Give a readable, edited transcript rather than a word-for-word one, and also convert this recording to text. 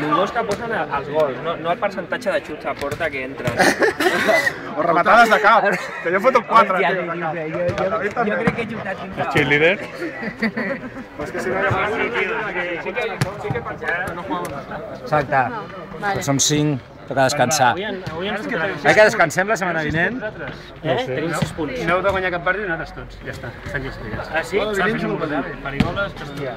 Només que posen els gols, no el percentatge de xuts a porta que entren. O rematades de cap, que jo foto 4. Jo crec que he xutat fins a... Cheerleader. Exacte. Som 5, toca descansar. Que descansem la setmana vinent? Tenim 6 punts. Si no heu de guanyar cap partit, nosaltres tots. Ja està, estan classificats. Ah, sí? Farigoles, Castellà.